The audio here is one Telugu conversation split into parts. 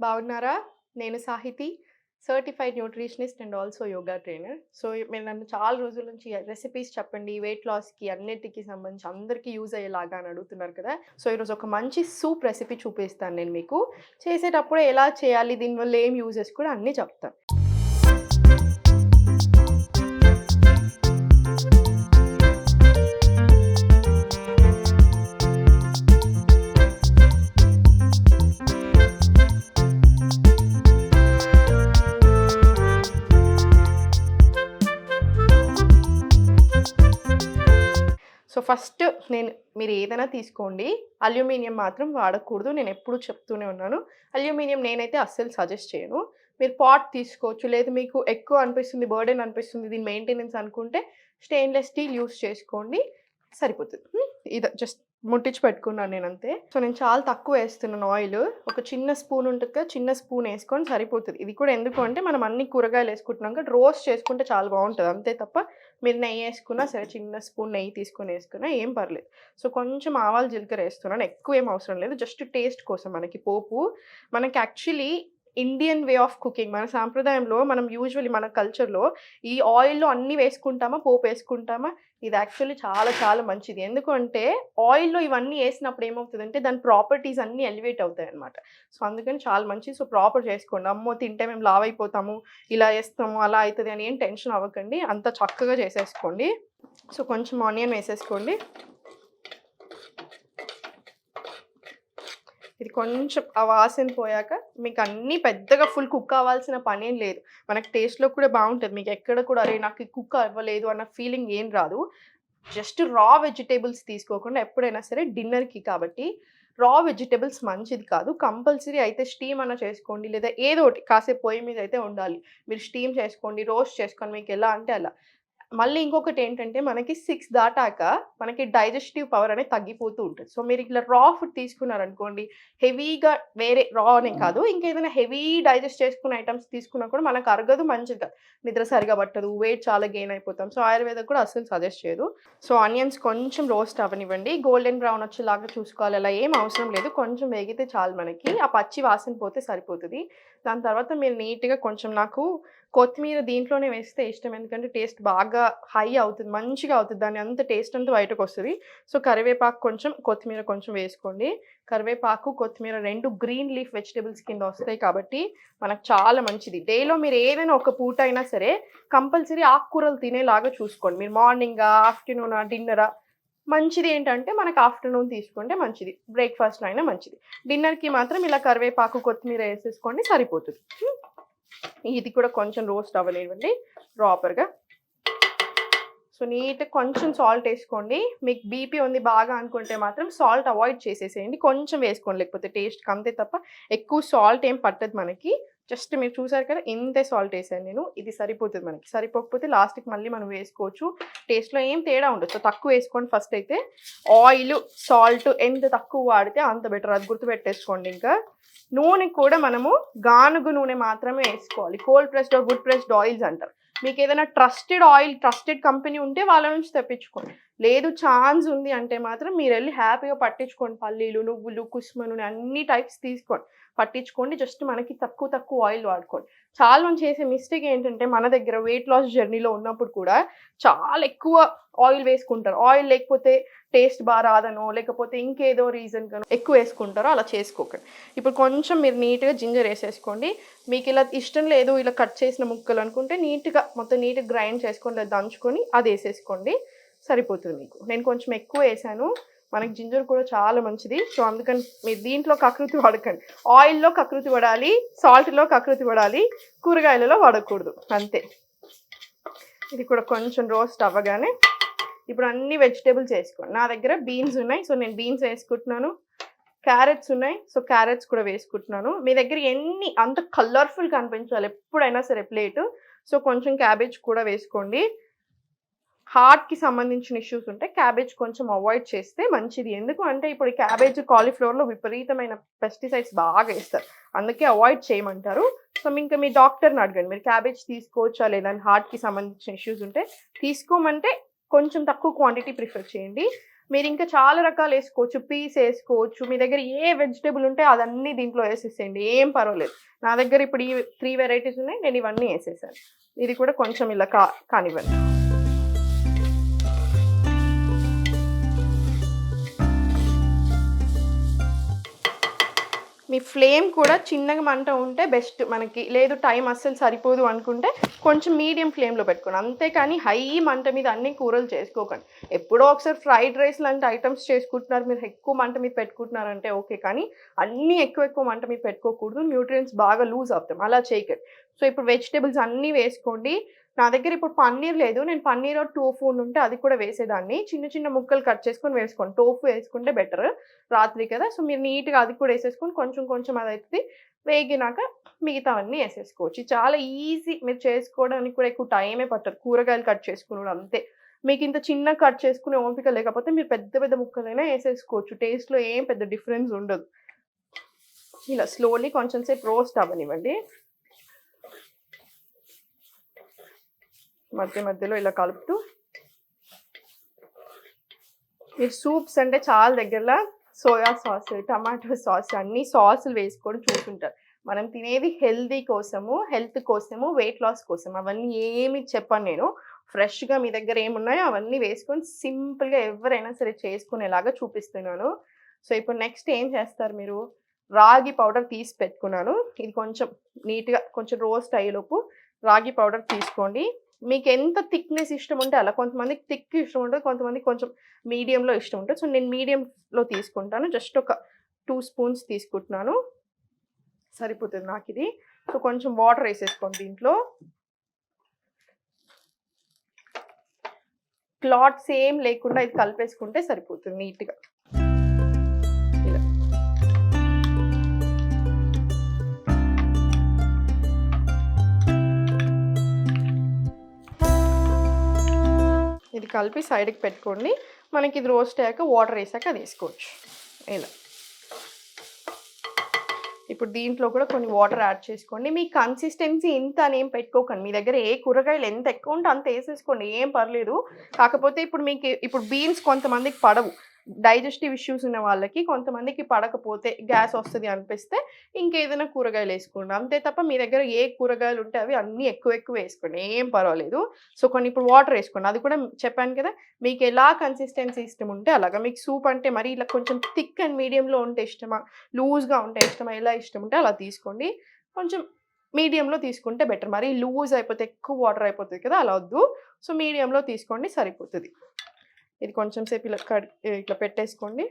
బాగున్నారా? నేను Sahithi. Certified nutritionist and also yoga trainer. So, మీరు నన్ను చాలా రోజుల నుంచి రెసిపీస్ చెప్పండి వెయిట్ లాస్‌కి అన్నిటికి సంబంధించి అందరికీ యూజ్ అయ్యేలాగా అని అడుగుతున్నారు కదా! సో, ఈరోజు ఒక మంచి సూప్ రెసిపీ చూపిస్తాను నేను మీకు. చేసేటప్పుడే ఎలా చేయాలి? దీనివల్ల ఏం యూజెస్ కూడా అన్నీ చెప్తాను. సో, ఫస్ట్ మీరు ఏదైనా తీసుకోండి. అల్యూమినియం మాత్రం వాడకూడదు. నేనెప్పుడూ చెప్తూనే ఉన్నాను. అల్యూమినియం నేనైతే అస్సలు సజెస్ట్ చేయను. మీరు పాట్ తీసుకోవచ్చు. లేదు మీకు ఎక్కువ అనిపిస్తుంది, బర్డెన్ అనిపిస్తుంది, దీని మెయింటెనెన్స్ అనుకుంటే స్టెయిన్‌లెస్ స్టీల్ యూజ్ చేసుకోండి. సరిపోతది. ఇది జస్ట్ ముట్టించి పెట్టుకున్నాను నేనంతే. సో, నేను చాలా తక్కువ ఏస్తున్నాను ఆయిలు. ఒక చిన్న స్పూన్ ఉంటది కదా! చిన్న స్పూన్ ఏసుకొని సరిపోతది. ఇది కూడా ఎందుకు అంటే మనం అన్ని కూరగాయలు ఏసుకుంటున్నాం కాబట్టి రోస్ట్ చేసుకుంటే చాలా బావుంటది. అంతే తప్ప మీరు నెయ్యేసుకున్నా సరే, చిన్న స్పూన్ నెయ్యి తీసుకొని ఏసుకున్నా ఏం పర్లేదు. సో, కొంచెం ఆవాలు, జీలకర్ర ఏస్తున్నాను. ఎక్కువేం అవసరం లేదు. జస్ట్ టేస్ట్ కోసం మనకి పోపు. మనకి actually Indian way of cooking. మన సాంప్రదాయంలో మనం యూజువల్లీ మన కల్చర్‌లో ఈ ఆయిల్‌లో అన్నీ వేసుకుంటామా, పోపేసుకుంటామా, ఇది యాక్చువల్లీ చాలా చాలా మంచిది. ఎందుకు అంటే ఆయిల్‌లో ఇవన్నీ ఏసినప్పుడు ఏమవుతదంటే దాని ప్రాపర్టీస్ అన్నీ ఎలివేట్ అవుతాయన్నమాట. సో, అందుకని చాలా మంచిది. సో, ప్రాపర్ చేసుకోండి. అమ్మో! తింటే మేము లావైపోతాము, ఇలా ఏస్తాము, అలా అయితది అని ఏం టెన్షన్ అవ్వకండి. అంత చక్కగా చేసేసుకోండి. సో, కొంచెం ఆనియన్ వేసేసుకోండి. ఇది కొంచెం ఆ వాసన పోయాక మీకన్నీ పెద్దగా ఫుల్ కుక్ అవ్వాల్సిన పనేం లేదు. మనకి టేస్ట్‌లో కూడా బావుంటది. మీకెక్కడ కూడా అరే! నాకు కుక్ అవ్వలేదు అన్న ఫీలింగ్ ఏం రాదు. జస్ట్ రా వెజిటబుల్స్ తీసుకోకుండా ఎప్పుడైనా సరే డిన్నర్‌కి కాబట్టి రా వెజిటబుల్స్ మంచిది కాదు. కంపల్సరీ అయితే స్టీమ్ అన్నా చేసుకోండి. లేదా ఏదో ఒకటి కాసేపు పొయ్యి మీద అయితే ఉండాలి. మీరు స్టీమ్ చేసుకోండి, రోస్ట్ చేసుకోండి మీకెలా అంటే అలా. మళ్ళీ ఇంకొకటేంటంటే మనకి 6 దాటాక మనకి డైజెస్టివ్ పవర్ అనేది తగ్గిపోతూ ఉంటది. సో, మీరు ఇట్లా రా ఫుడ్ తీసుకున్నారనుకోండి, హెవీగా వేరే రా అనే కాదు, ఇంకేదైనా హెవీ డైజెస్ట్ చేసుకునే ఐటెమ్స్ తీసుకున్నా కూడా మనకు అరగదు, మంచిది కాదు. నిద్ర సరిగ్గా పట్టదు, వెయిట్ చాలా గెయిన్ అయిపోతాం. సో, ఆయుర్వేదం కూడా అస్సలు సజెస్ట్ చేయదు. సో, ఆనియన్స్ కొంచెం రోస్ట్ అవ్వనివ్వండి. గోల్డెన్ బ్రౌన్ వచ్చేలాగా చూసుకోవాలి. అలా ఏం అవసరం లేదు. కొంచెం వేగితే చాలు మనకి. ఆ పచ్చి వాసన పోతే సరిపోతది. దాని తర్వాత మీరు నీట్‌గా కొంచెం నాకు కొత్తిమీర దీంట్లోనే వేస్తే ఇష్టం. ఎందుకంటే టేస్ట్ బాగా హై అవుతది. మంచిగా అవుతది. దాని అంత టేస్ట్ అంతా బయటకొస్తది. సో, కరివేపాకు కొంచెం, కొత్తిమీర కొంచెం వేసుకోండి. కరివేపాకు, కొత్తిమీర 2 గ్రీన్ లీఫ్ వెజిటబుల్స్ కింద వస్తాయి కాబట్టి మనకు చాలా మంచిది. డేలో మీరు ఏదైనా ఒక పూట అయినా సరే కంపల్సరీ ఆకుకూరలు తినేలాగా చూసుకోండి. మీరు మార్నింగా, ఆఫ్టర్‌నూనా, డిన్నరా మంచిది ఏంటంటే మనకు ఆఫ్టర్‌నూన్ తీసుకుంటే మంచిది. బ్రేక్‌ఫాస్ట్‌లో అయినా మంచిది. డిన్నర్‌కి మాత్రం ఇలా కరివేపాకు, కొత్తిమీర ఏసేసుకోండి సరిపోతది. ఇది కూడా కొంచెం రోస్ట్ అవ్వనివ్వండి ప్రాపర్‌గా. సో, నీట్‌గా కొంచెం సాల్ట్ ఏసుకోండి. మీకు బీపీ ఉంది బాగా అనుకుంటే మాత్రం సాల్ట్ అవాయిడ్ చేసేసేయండి. కొంచెం వేసుకోండి లేకపోతే టేస్ట్‌కి అంతే తప్ప ఎక్కువ సాల్ట్ ఏం పట్టదు మనకి. జస్ట్ మీరు చూసారు కదా! ఇంతే సాల్ట్ ఏసాను నేను. ఇది సరిపోతది మనకి. సరిపోకపోతే లాస్ట్‌కి మళ్ళీ మనం వేసుకోవచ్చు. టేస్ట్‌లో ఏం తేడా ఉండదు. సో, తక్కువ వేసుకోండి ఫస్ట్ అయితే. ఆయిలు, సాల్ట్ ఎంత తక్కువ వాడితే అంత బెటర్. అది గుర్తుపెట్టేసుకోండి ఇంకా. నూనె కూడా మనము గానుగ నూనె మాత్రమే ఏసుకోవాలి. Cold pressed or wood pressed oils అంటారు. మీకేదైనా ట్రస్టెడ్ ఆయిల్, ట్రస్టెడ్ కంపెనీ ఉంటే వాళ్ళ నుంచి తెప్పించుకోండి. లేదు ఛాన్స్ ఉంది అంటే మాత్రం మీరెళ్లి హ్యాపీగా పట్టించుకోండి. పల్లీలు, నువ్వులు, కుసుమ నూనె అన్ని టైప్స్ తీసుకోండి. పట్టించుకోండి. జస్ట్ మనకి తక్కువ తక్కువ ఆయిల్ వాడుకోండి. చాలా మంది చేసే మిస్టేక్ ఏంటంటే మన దగ్గర వెయిట్ లాస్ జర్నీలో ఉన్నప్పుడు కూడా చాలా ఎక్కువ ఆయిల్ వేసుకుంటారు. ఆయిల్ లేకపోతే టేస్ట్ రాదనో, లేకపోతే ఇంకేదో రీజన్ కనో ఎక్కువ వేసుకుంటారో అలా చేసుకోకండి. ఇప్పుడు కొంచెం మీరు నీట్‌గా జింజర్ ఏసేసుకోండి. మీకిలా ఇష్టం లేదు ఇలా కట్ చేసిన ముక్కలు అనుకుంటే మొత్తం నీట్‌గా గ్రైండ్ చేసుకొని లేదా దంచుకొని అదేసేసుకోండి. సరిపోతుంది మీకు. నేను కొంచెం ఎక్కువ ఏసాను. మనకి జింజర్ కూడా చాలా మంచిది. సో, అందుకని మీరు దీంట్లో కకృతి పడకండి. ఆయిల్‌లో కకృతి పడాలి, సాల్ట్‌లో కకృతి పడాలి, కూరగాయలలో పడకూడదు అంతే. ఇది కూడా కొంచెం రోస్ట్ అవ్వగానే ఇప్పుడు అన్ని వెజిటబుల్స్ ఏసుకోండి. నా దగ్గర బీన్స్ ఉన్నాయి. సో, నేను బీన్స్ వేసుకుంటున్నాను. క్యారెట్స్ ఉన్నాయి. సో, క్యారెట్స్ కూడా వేసుకుంటున్నాను. మీ దగ్గర అంత కలర్‌ఫుల్ కనిపించాలి ఎప్పుడైనా సరే ప్లేటు. సో, కొంచెం క్యాబేజ్ కూడా వేసుకోండి. హార్ట్‌కి సంబంధించిన ఇష్యూస్ ఉంటే క్యాబేజ్ కొంచెం అవాయిడ్ చేస్తే మంచిది. ఎందుకు అంటే ఇప్పుడు క్యాబేజ్, కాలీఫ్లవర్‌లో విపరీతమైన పెస్టిసైడ్స్ బాగా ఏస్తారు. అందుకే అవాయిడ్ చేయమంటారు. సో, ఇంకా మీ డాక్టర్‌ని అడగండి. మీరు క్యాబేజ్ తీసుకోవచ్చా లేదా అని హార్ట్‌కి సంబంధించిన ఇష్యూస్ ఉంటే. తీసుకోమంటే కొంచెం తక్కువ క్వాంటిటీ ప్రిఫర్ చేయండి. మీరు ఇంకా చాలా రకాలు వేసుకోవచ్చు. పీస్ వేసుకోవచ్చు. మీ దగ్గర ఏ వెజిటబుల్ ఉంటే అదన్నీ దీంట్లో వేసేసేయండి. ఏం పర్వాలేదు. నా దగ్గర ఇప్పుడు ఈ 3 వెరైటీస్ ఉన్నాయి. నేను ఇవన్నీ వేసేసాను. ఇది కూడా కొంచెం ఇలా కానివ్వండి. మీ ఫ్లేమ్ కూడా చిన్నగా మంట ఉంటే బెస్ట్ మనకి. లేదు టైం అస్సలు సరిపోదు అనుకుంటే కొంచెం మీడియం ఫ్లేమ్‌లో పెట్టుకోండి. అంతేకాని హై మంట మీద అన్ని కూరలు చేసుకోకండి. ఎప్పుడో ఒకసారి ఫ్రైడ్ రైస్ లాంటి ఐటెమ్స్ చేసుకుంటున్నారు. మీరు ఎక్కువ మంట మీద పెట్టుకుంటున్నారంటే ఓకే. కానీ అన్నీ ఎక్కువ మంట మీద పెట్టుకోకూడదు. న్యూట్రియంట్స్ బాగా లూజ్ అవుతాం. అలా చేయకండి. సో, ఇప్పుడు వెజిటబుల్స్ అన్నీ వేసుకోండి. నా దగ్గర ఇప్పుడు పన్నీర్ లేదు. నేను పన్నీర్ ఆర్ టోఫు ఉంటే అది కూడా వేసేదాన్ని. చిన్న చిన్న ముక్కలు కట్ చేసుకొని వేసుకోండి. టోఫు వేసుకుంటే బెటర్. రాత్రి కదా! సో, మీరు నీట్‌గా అది కూడా ఏసేసుకొని కొంచెం అదైతది. వేగినాక మిగతావన్నీ ఏసేసుకోవచ్చు. చాలా ఈజీ. మీరు చేసుకోవడానికి కూడా ఎక్కువ టైమే పట్టదు. కూరగాయలు కట్ చేసుకునుడు అంతే. మీకింత చిన్నగా కట్ చేసుకునే ఓపిక లేకపోతే మీరు పెద్ద ముక్కలైనా ఏసేసుకోవచ్చు. టేస్ట్‌లో ఏం పెద్ద డిఫరెన్స్ ఉండదు. ఇలా స్లోలీ కొంచెం సేపు రోస్ట్ అవ్వనివ్వండి. మధ్యలో ఇలా కలుపుతూ మీరు సూప్స్ అంటే చాలా దగ్గరలో సోయా సాస్, టమాటో సాస్ అన్ని సాసులు వేసుకొని చూసుంటారు. మనం తినేది హెల్తీ కోసము, హెల్త్ కోసము, వెయిట్ లాస్ కోసం. అవన్నీ ఏమి చెప్పను నేను. ఫ్రెష్‌గా మీ దగ్గర ఏమున్నాయో అవన్నీ వేసుకొని సింపుల్‌గా ఎవరైనా సరే చేసుకునేలాగా చూపిస్తున్నాను. సో, ఇప్పుడు నెక్స్ట్ ఏం చేస్తారు మీరు? రాగి పౌడర్ తీసి పెట్టుకున్నాను. ఇది కొంచెం నీట్‌గా కొంచెం రోస్ట్ అయ్యేలోపు రాగి పౌడర్ తీసుకోండి. మీకెంత థిక్‌నెస్ ఇష్టం ఉంటే అలా. కొంతమందికి థిక్ ఇష్టం ఉంటది. కొంతమందికి కొంచెం మీడియంలో ఇష్టం ఉంటది. సో, నేను మీడియంలో తీసుకుంటాను. జస్ట్ ఒక 2 స్పూన్స్ తీసుకుంటున్నాను. సరిపోతది నాకిది. సో, కొంచెం వాటర్ ఏసేసుకోండి దీంట్లో. క్లాట్స్ ఏం లేకుండా ఇది కలిపేసుకుంటే సరిపోతుంది నీట్‌గా. ఇలా. ఇది కలిపి సైడ్‌కి పెట్టుకోండి. మనకి ఇది రోస్ట్ అయ్యాక వాటర్ ఏసాక అది ఏసుకోవచ్చు. ఇలా. ఇప్పుడు దీంట్లో కూడా కొన్ని వాటర్ యాడ్ చేసుకోండి. మీ కన్సిస్టెన్సీ ఇంత అని ఏం పెట్టుకోకండి. మీ దగ్గర ఏ కూరగాయలు ఎంత ఎక్కువ ఉంటే అంత ఏసేసుకోండి. ఏం పర్లేదు. కాకపోతే ఇప్పుడు బీన్స్ కొంతమందికి పడవు. డైజెస్టివ్ ఇష్యూస్ ఉన్న వాళ్ళకి, కొంతమందికి పడకపోతే గ్యాస్ వస్తది అనిపిస్తే ఇంకేదైనా కూరగాయలేసుకోండి. అంతే తప్ప మీ దగ్గర ఏ కూరగాయలు ఉంటే అవి అన్నీ ఎక్కువ వేసుకోండి. ఏం పర్వాలేదు. సో, కొన్ని ఇప్పుడు వాటర్ ఏసుకోండి. అది కూడా చెప్పాను కదా! మీకెలా కన్సిస్టెన్సీ ఇష్టం ఉంటే అలాగా. మీకు సూప్ అంటే మరి ఇలా కొంచెం థిక్ అండ్ మీడియంలో ఉంటే ఇష్టమా? లూజ్‌గా ఉంటే ఇష్టమా? ఎలా ఇష్టం ఉంటే అలా తీసుకోండి. కొంచెం మీడియంలో తీసుకుంటే బెటర్. మరీ లూజ్ అయిపోతే ఎక్కువ వాటర్ అయిపోతది కదా! అలా వద్దు. సో, మీడియంలో తీసుకోండి సరిపోతది. ఇది కొంచెం సేపు ఇట్లా పెట్టేసుకోండి.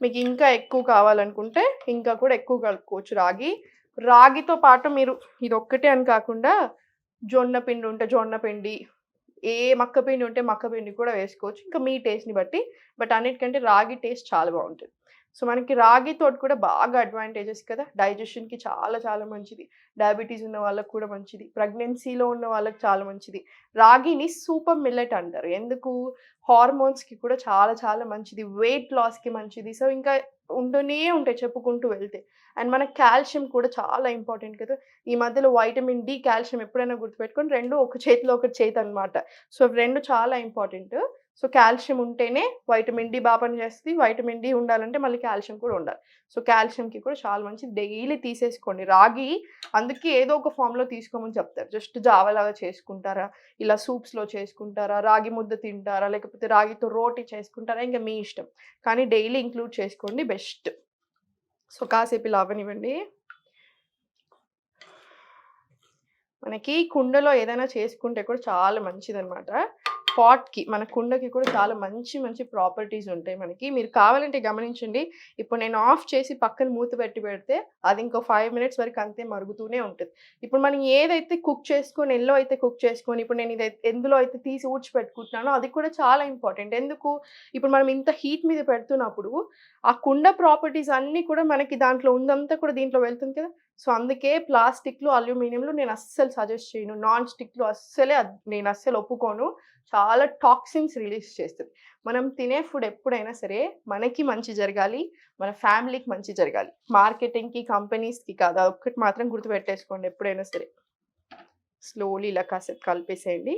మీకు ఇంకా ఎక్కువ కావాలనుకుంటే ఇంకా కూడా ఎక్కువ కలుపుకోవచ్చు రాగి. రాగితో పాటు మీరు ఇదొక్కటే అని కాకుండా జొన్న పిండి ఉంటే జొన్న పిండి, మక్క పిండి ఉంటే మక్క పిండి కూడా వేసుకోవచ్చు. ఇంకా మీ టేస్ట్‌ని బట్టి. బట్ అన్నిటికంటే రాగి టేస్ట్ చాలా బావుంటది. సో, మనకి రాగితోటి కూడా బాగా అడ్వాంటేజెస్ కదా! డైజెషన్‌కి చాలా మంచిది. డయాబెటిస్ ఉన్న వాళ్ళకి కూడా మంచిది. ప్రెగ్నెన్సీలో ఉన్న వాళ్ళకి చాలా మంచిది. రాగిని సూపర్ మిల్లెట్ అంటారు. ఎందుకు? హార్మోన్స్‌కి కూడా చాలా మంచిది. వెయిట్ లాస్‌కి మంచిది. సో, ఇంకా ఉంటూనే ఉంటాయి చెప్పుకుంటూ వెళ్తే. అండ్ మనకి కాల్షియం కూడా చాలా ఇంపార్టెంట్ కదా! ఈ మధ్యలో వైటమిన్ డి, కాల్షియం ఎప్పుడైనా గుర్తుపెట్టుకోండి. 2 ఒక చేతిలో ఒక చేతనమాట. సో, 2 చాలా ఇంపార్టెంట్. సో, కాల్షియం ఉంటేనే వైటమిన్ డి పనిచేస్తది. వైటమిన్ డి ఉండాలంటే మళ్ళీ కాల్షియం కూడా ఉండాలి. సో, కాల్షియంకి కూడా చాలా మంచిది. డైలీ తీసేసుకోండి. రాగి అందుకే ఏదో ఒక ఫార్మ్‌లో తీసుకోమని చెప్తారు. జస్ట్ జావలాగా చేసుకుంటారా? ఇలా సూప్స్‌లో చేసుకుంటారా? రాగి ముద్ద తింటారా? లేకపోతే రాగితో రోటీ చేసుకుంటారా? ఇంక మీ ఇష్టం. కానీ డైలీ ఇంక్లూడ్ చేసుకోండి బెస్ట్. సో, కాసేపు ఇలా అవ్వనివ్వండి. మనకి కుండలో ఏదైనా చేసుకుంటే కూడా చాలా మంచిదనమాట. పాట్‌కి మన కుండకి కూడా చాలా మంచి ప్రాపర్టీస్ ఉంటాయి మనకి. మీరు కావాలంటే గమనించండి. ఇప్పుడు నేను ఆఫ్ చేసి పక్కన మూత పెడితే అది ఇంకో 5 మినిట్స్ వరకు అంతే మరుగుతూనే ఉంటది. ఇప్పుడు మనం ఏదైతే కుక్ చేసుకొని ఇప్పుడు నేను ఎందులో అయితే తీసి ఊడ్చిపెట్టుకుంటున్నానో అది కూడా చాలా ఇంపార్టెంట్. ఎందుకు? ఇప్పుడు మనం ఇంత హీట్ మీద పెడుతున్నప్పుడు ఆ కుండ ప్రాపర్టీస్ అన్నీ కూడా మనకి దాంట్లో ఉందంతా కూడా దీంట్లో వెళ్తుంది కదా! సో, అందుకే ప్లాస్టిక్‌లు, అల్యూమినియంలు నేను అస్సలు సజెస్ట్ చేయను. నాన్ స్టిక్‌లు నేను అస్సలు ఒప్పుకోను. చాలా టాక్సిన్స్ రిలీజ్ చేస్తది. మనం తినే ఫుడ్ ఎప్పుడైనా సరే మనకి మంచి జరగాలి. మన ఫ్యామిలీకి మంచి జరగాలి. మార్కెటింగ్‌కి, కంపెనీస్‌కి కాదు. అదొక్కటి మాత్రం గుర్తుపెట్టేసుకోండి ఎప్పుడైనా సరే. స్లోలీ ఇలా కాసేపు కలిపేసేయండి.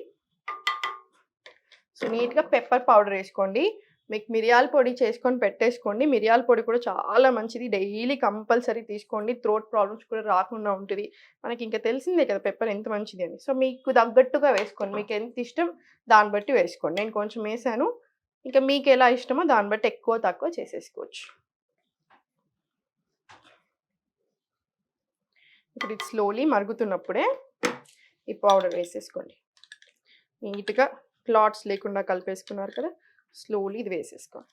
సో, నీట్‌గా పెప్పర్ పౌడర్ ఏసుకోండి. మీకు మిరియాల పొడి చేసుకొని పెట్టేసుకోండి. మిరియాల పొడి కూడా చాలా మంచిది. డైలీ కంపల్సరీ తీసుకోండి. థ్రోట్ ప్రాబ్లమ్స్ కూడా రాకుండా ఉంటది. మనకి ఇంకా తెలిసిందే కదా పెప్పర్ ఎంత మంచిది అని. సో, మీకు తగ్గట్టుగా వేసుకోండి. మీకు ఎంత ఇష్టం దాన్ని బట్టి వేసుకోండి. నేను కొంచెం వేసాను. ఇంకా మీకెలా ఇష్టమో దాన్ని బట్టి ఎక్కువ, తక్కువ చేసేసుకోవచ్చు. ఇప్పుడు ఇది స్లోలీ మరుగుతున్నప్పుడే ఈ పౌడర్ వేసేసుకోండి. నీట్‌గా క్లాట్స్ లేకుండా కలిపేసుకున్నారు కదా! స్లోలీ ఇది వేసేసుకోండి.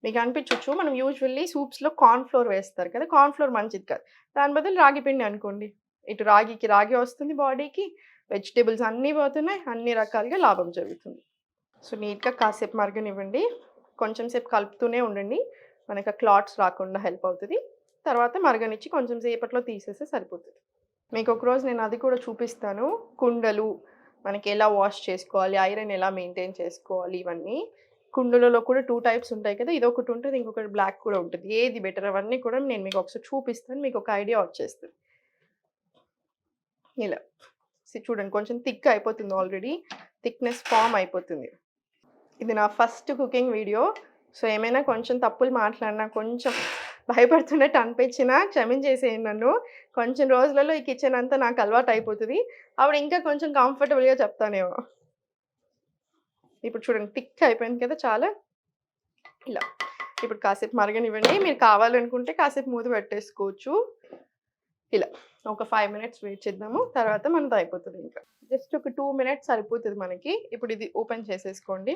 మీకు అనిపించొచ్చు మనం యూజువల్లీ సూప్స్‌లో కార్న్ ఫ్లోర్ వేస్తారు కదా! కార్న్ ఫ్లోర్ మంచిది కాదు. దాని బదులు రాగి పిండి అనుకోండి. ఇటు రాగికి రాగి వస్తుంది బాడీకి, వెజిటబుల్స్ అన్నీ పోతున్నాయి, అన్ని రకాలుగా లాభం జరుగుతుంది. సో, నీట్‌గా కాసేపు మరగనివ్వండి. కొంచెం సేపు కలుపుతూనే ఉండండి. మనకి ఆ క్లాట్స్ రాకుండా హెల్ప్ అవుతది. తర్వాత మరగనిచ్చి కొంచెం సేపట్లో తీసేస్తే సరిపోతది. మీకు ఒకరోజు నేను అది కూడా చూపిస్తాను. కుండలు మనకి ఎలా వాష్ చేసుకోవాలి, ఐరన్ ఎలా మెయింటైన్ చేసుకోవాలి ఇవన్నీ. కుండలలో కూడా 2 టైప్స్ ఉంటాయి కదా! ఇదొకటి ఉంటది. ఇంకొకటి బ్లాక్ కూడా ఉంటది. ఏది బెటర్ అవన్నీ కూడా నేను మీకు ఒకసారి చూపిస్తాను. మీకు ఒక ఐడియా వచ్చేస్తది. ఇలా. చూడండి కొంచెం థిక్ అయిపోతుంది ఆల్రెడీ. థిక్‌నెస్ ఫార్మ్ అయిపోతుంది. ఇది నా ఫస్ట్ కుకింగ్ వీడియో. సో, ఏమైనా కొంచెం తప్పులు మాట్లాడినా, కొంచెం భయపడుతున్నట్టు అనిపించినా క్షమించేసేయండి నన్ను. కొంచెం రోజులలో ఈ కిచెన్ అంతా నాకు అలవాటయిపోతది. అప్పుడు ఇంకా కొంచెం కంఫర్టబుల్‌గా చెప్తానేమో. ఇప్పుడు చూడండి థిక్ అయిపోయింది కదా చాలా. ఇలా. ఇప్పుడు కాసేపు మరగనివ్వండి. మీరు కావాలనుకుంటే కాసేపు మూత పెట్టేసుకోవచ్చు. ఇలా. ఒక 5 మినిట్స్ వెయిట్ చేద్దాము. తర్వాత మనది అయిపోతది ఇంకా. జస్ట్ ఒక 2 మినిట్స్ సరిపోతది మనకి. ఇప్పుడు ఇది ఓపెన్ చేసేసుకోండి.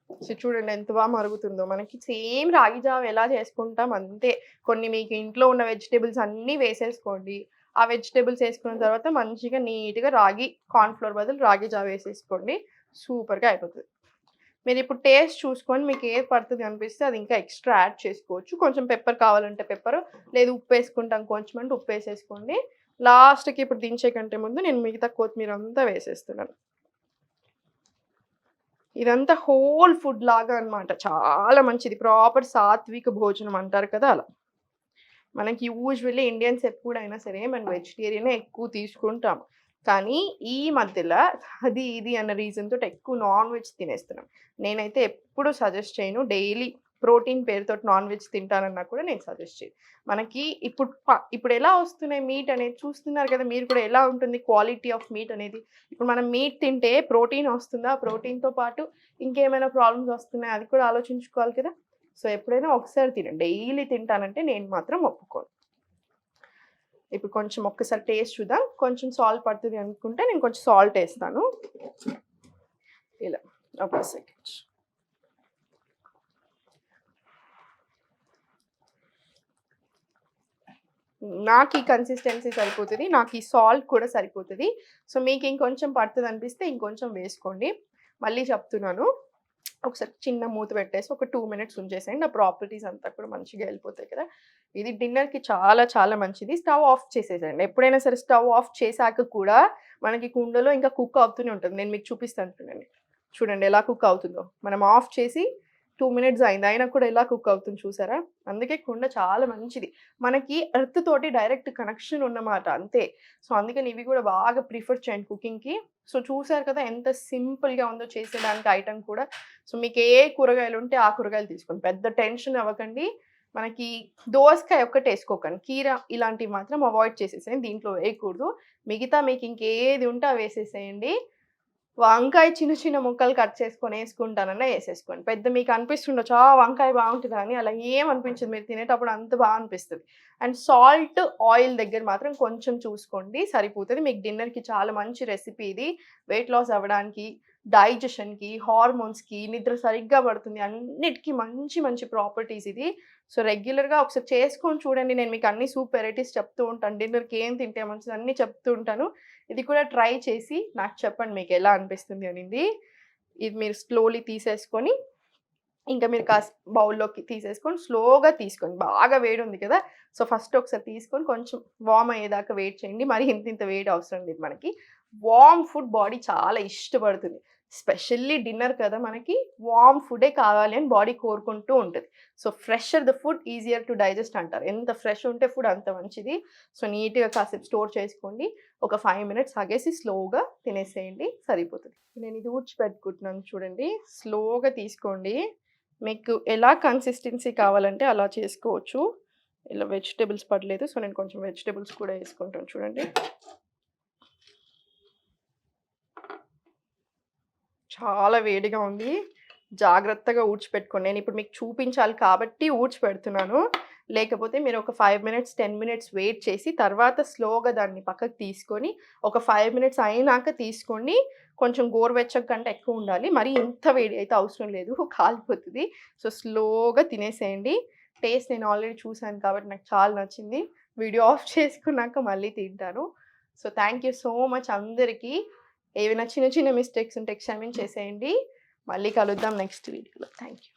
సో, చూడండి ఎంత బాగా మరుగుతుందో. మనకి సేమ్ రాగి జావ ఎలా చేసుకుంటాం అంతే. కొన్ని మీకు ఇంట్లో ఉన్న వెజిటబుల్స్ అన్నీ వేసేసుకోండి. ఆ వెజిటబుల్స్ ఏసుకున్న తర్వాత మంచిగా నీట్‌గా రాగి కార్న్ ఫ్లోర్ బదులు రాగి జావ వేసేసుకోండి. సూపర్‌గా అయిపోతది. మీరిప్పుడు టేస్ట్ చూసుకొని మీకు ఏది పడుతది అనిపిస్తే అది ఇంకా ఎక్స్‌ట్రా యాడ్ చేసుకోవచ్చు. కొంచెం పెప్పర్ కావాలంటే పెప్పరు, లేదు ఉప్పేసుకుంటాం కొంచెం అంటే ఉప్పేసేసుకోండి. లాస్ట్‌కి ఇప్పుడు దించే కంటే ముందు నేను మిగతా కొత్తిమీర అంతా వేసేస్తున్నాను. ఇదంతా హోల్ ఫుడ్ లాగా అన్నమాట. చాలా మంచిది. ప్రాపర్ సాత్విక భోజనం అంటారు కదా! అలా. మనకి యూజువల్లీ ఇండియన్స్ ఎప్పుడైనా సరే మనం వెజిటేరియనే ఎక్కువ తీసుకుంటాం. కానీ ఈ మధ్యలో అది ఇది అన్న రీజన్ తోటి ఎక్కువ నాన్ వెజ్ తినేస్తున్నాం. నేనైతే ఎప్పుడు సజెస్ట్ చేయను. డైలీ ప్రోటీన్ పేరుతోటి నాన్ వెజ్ తింటానన్నా కూడా నేను సజెస్ట్ చేయను. మనకి ఇప్పుడు ఎలా వస్తున్నాయి మీట్ అనేది చూస్తున్నారు కదా! మీరు కూడా ఎలా ఉంటుంది క్వాలిటీ ఆఫ్ మీట్ అనేది. ఇప్పుడు మనం మీట్ తింటే ప్రోటీన్ వస్తుందా? ప్రోటీన్‌తో పాటు ఇంకేమైనా ప్రాబ్లమ్స్ వస్తున్నాయా? అది కూడా ఆలోచించుకోవాలి కదా! సో, ఎప్పుడైనా ఒకసారి తినండి. డైలీ తింటానంటే నేను మాత్రం ఒప్పుకోను. ఇప్పుడు కొంచెం ఒక్కసారి టేస్ట్ చూద్దాం. కొంచెం సాల్ట్ పడుతుంది అనుకుంటే నేను కొంచెం సాల్ట్ ఏస్తాను. ఇలా. ఒక సెకండ్. నాకు ఈ కన్సిస్టెన్సీ సరిపోతది. నాకు ఈ సాల్ట్ కూడా సరిపోతది. సో, మీకు ఇంకొంచెం పడుతది అనిపిస్తే ఇంకొంచెం వేసుకోండి. మళ్ళీ చెప్తున్నాను. ఒకసారి చిన్న మూత పెట్టేసి ఒక 2 మినిట్స్ ఉంచేసేయండి. ఆ ప్రాపర్టీస్ అంతా కూడా మంచిగా వెళ్ళిపోతాయి కదా! ఇది డిన్నర్‌కి చాలా చాలా మంచిది. స్టవ్ ఆఫ్ చేసేసేయండి. ఎప్పుడైనా సరే స్టవ్ ఆఫ్ చేశాక కూడా మనకి కుండలో ఇంకా కుక్ అవుతూనే ఉంటుంది. నేను మీకు చూపిస్తాను చూడండి. చూడండి ఎలా కుక్ అవుతుందో. మనం ఆఫ్ చేసి 2 మినిట్స్ అయింది. అయినా కూడా ఎలా కుక్ అవుతుంది చూసారా? అందుకే కుండ చాలా మంచిది. మనకి ఎర్త్ తోటి డైరెక్ట్ కనెక్షన్ ఉన్నమాట అంతే. సో, అందుకని ఇవి కూడా బాగా ప్రిఫర్ చేయండి కుకింగ్‌కి. సో, చూసారు కదా ఎంత సింపుల్‌గా ఉందో చేసేదానికి ఐటెమ్ కూడా. సో, మీకు ఏ కూరగాయలుంటే ఆ కూరగాయలు తీసుకోండి. పెద్ద టెన్షన్ అవ్వకండి. మనకి దోసకాయ ఒక్కటేసుకోకండి. కీర ఇలాంటివి మాత్రం అవాయిడ్ చేసేసేయండి. దీంట్లో వేయకూడదు. మిగతా మీకు ఇంకేది ఉంటే అవి వేసేసేయండి. వంకాయ చిన్న చిన్న ముక్కలు కట్ చేసుకొని ఏసుకుంటానన్నా ఏసేసుకోండి. పెద్ద మీకు అనిపిస్తుండొచ్చు, వంకాయ బావుంటదా అని. అలా ఏం అనిపించదు. మీరు తినేటప్పుడు అంత అనిపిస్తది. అండ్ సాల్ట్, ఆయిల్ దగ్గర మాత్రం కొంచెం చూసుకోండి సరిపోతది. మీకు డిన్నర్‌కి చాలా మంచి రెసిపీ ఇది. వెయిట్ లాస్ అవ్వడానికి, డైజెషన్‌కి, హార్మోన్స్‌కి, నిద్ర సరిగ్గా పడుతుంది. అన్నిటికి మంచి మంచి ప్రాపర్టీస్ ఇది. సో, రెగ్యులర్‌గా ఒకసారి చేసుకొని చూడండి. నేను మీకు అన్ని సూప్ వెరైటీస్ చెప్తూ ఉంటాను. డిన్నర్‌కి ఏం తింటే మంచిది అన్నీ చెప్తూ ఉంటాను. ఇది కూడా ట్రై చేసి నాకు చెప్పండి మీకెలా అనిపిస్తుంది అనింది. ఇది మీరు స్లోలీ తీసేసుకొని, ఇంకా మీరు బౌల్‌లోకి తీసేసుకొని స్లోగా తీసుకోండి. బాగా వేడుంది కదా! సో, ఫస్ట్ ఒకసారి తీసుకొని కొంచెం వార్మ్ అయ్యేదాకా వెయిట్ చేయండి. మరి ఇంత వేడి అవసరం లేదు మనకి. వార్మ్ ఫుడ్ బాడీ చాలా ఇష్టపడుతుంది. స్పెషల్లీ డిన్నర్ కదా మనకి వార్మ్ ఫుడే కావాలి అని బాడీ కోరుకుంటూ ఉంటుంది. So fresher the food easier to digest అంటారు. ఎంత ఫ్రెష్ ఉంటే ఫుడ్ అంత మంచిది. సో నీట్‌గా కాసేపు స్టోర్ చేసుకోండి. ఒక 5 మినిట్స్ ఆగేసి స్లోగా తినేసేయండి సరిపోతది. నేను ఇది ఊడ్చిపెట్టుకుంటున్నాను చూడండి. స్లోగా తీసుకోండి. మీకు ఎలా కన్సిస్టెన్సీ కావాలంటే అలా చేసుకోవచ్చు. ఇలా వెజిటబుల్స్ పడలేదు. సో నేను కొంచెం వెజిటబుల్స్ కూడా ఏసుకుంటాను చూడండి. చాలా వేడిగా ఉంది. జాగ్రత్తగా ఊడ్చిపెట్టుకోండి. నేనిప్పుడు మీకు చూపించాలి కాబట్టి ఊడ్చిపెడుతున్నాను. లేకపోతే మీరు ఒక 5 మినిట్స్, 10 మినిట్స్ వెయిట్ చేసి తర్వాత స్లోగా దాన్ని పక్కకు తీసుకొని ఒక 5 మినిట్స్ అయినాక తీసుకోండి. కొంచెం గోరువెచ్చగా కంటే ఎక్కువుండాలి. మరీ ఇంత వేడి అయితే అవసరం లేదు. కాలిపోతది. సో స్లోగా తినేసేయండి. టేస్ట్ నేను ఆల్రెడీ చూసాను కాబట్టి నాకు చాలా నచ్చింది. వీడియో ఆఫ్ చేసుకున్నాక మళ్ళీ తింటాను. So thank you so much అందరికీ. ఏవైనా చిన్న చిన్న మిస్టేక్స్ ఉంటే క్షమించేసేయండి. మళ్ళీ కలుద్దాం నెక్స్ట్ వీడియోలో. Thank you.